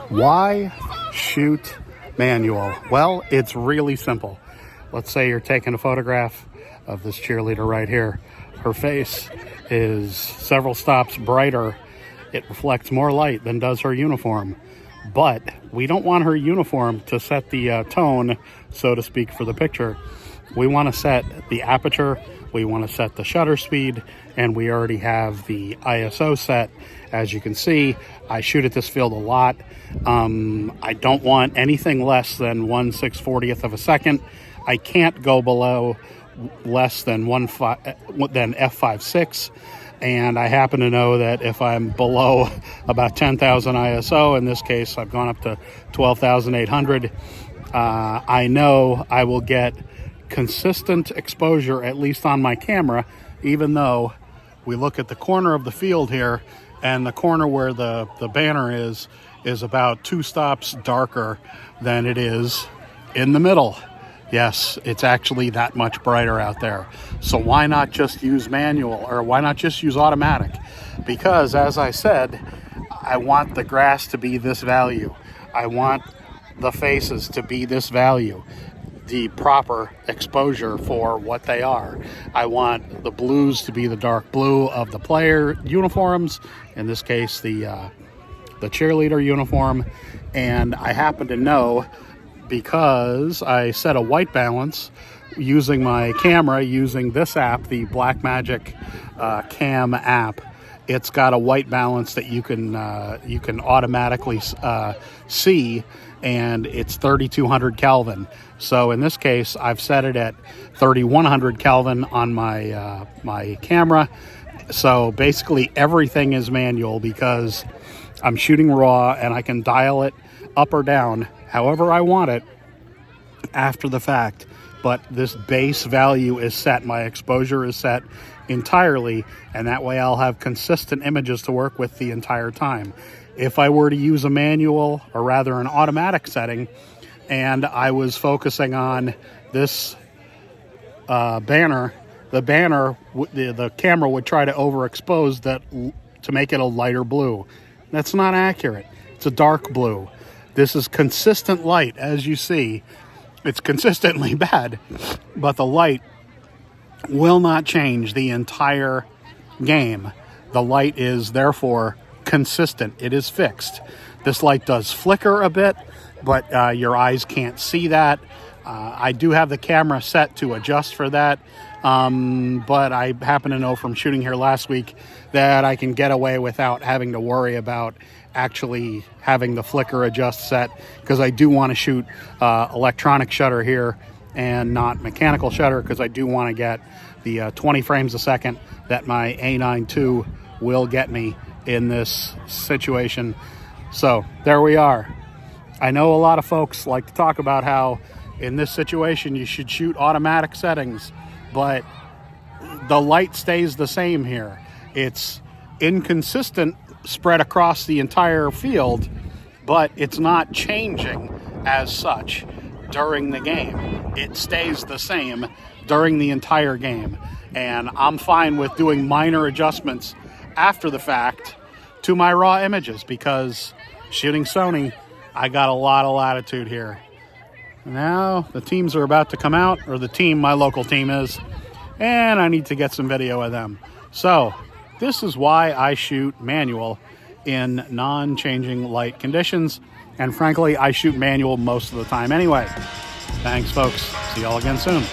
Why shoot manual? Well, it's really simple. Let's say you're taking a photograph of this cheerleader right here. Her face is several stops brighter. It reflects more light than does her uniform. But we don't want her uniform to set the tone, so to speak, for the picture. We want to set the aperture, we want to set the shutter speed, and we already have the ISO set. As you can see, I shoot at this field a lot. I don't want anything less than 1/640th of a second. I can't go below less than f5.6. And I happen to know that if I'm below about 10,000 ISO, in this case I've gone up to 12,800, I know I will get consistent exposure, at least on my camera, even though we look at the corner of the field here, and the corner where the banner is about 2 stops darker than it is in the middle. Yes, it's actually that much brighter out there. So why not just use manual, or why not just use automatic? Because, as I said, I want the grass to be this value. I want the faces to be this value, the proper exposure for what they are. I want the blues to be the dark blue of the player uniforms, in this case the cheerleader uniform. And I happen to know, because I set a white balance using my camera, using this app, the Blackmagic Cam app. It's got a white balance that you can automatically see, and it's 3200 Kelvin. So in this case, I've set it at 3100 Kelvin on my camera. So basically everything is manual because I'm shooting raw, and I can dial it up or down however I want it after the fact. But this base value is set, my exposure is set entirely, and that way I'll have consistent images to work with the entire time. If I were to use a manual, or rather an automatic setting, and I was focusing on this banner, the camera would try to overexpose that to make it a lighter blue. That's not accurate. It's a dark blue. This is consistent light, as you see. It's consistently bad, but the light will not change the entire game. The light is therefore consistent. It is fixed. This light does flicker a bit, but your eyes can't see that. I do have the camera set to adjust for that, but I happen to know from shooting here last week that I can get away without having to worry about actually having the flicker adjust set, because I do want to shoot electronic shutter here and not mechanical shutter, because I do want to get the 20 frames a second that my A9 II will get me in this situation. So there we are. I know a lot of folks like to talk about how in this situation you should shoot automatic settings, but the light stays the same here. It's inconsistent spread across the entire field, but it's not changing as such during the game. It stays the same during the entire game, and I'm fine with doing minor adjustments after the fact to my raw images, because shooting Sony, I got a lot of latitude here. Now the teams are about to come out, or the team, my local team is, and I need to get some video of them. So this is why I shoot manual in non-changing light conditions, and frankly I shoot manual most of the time anyway. Thanks folks, see y'all again soon.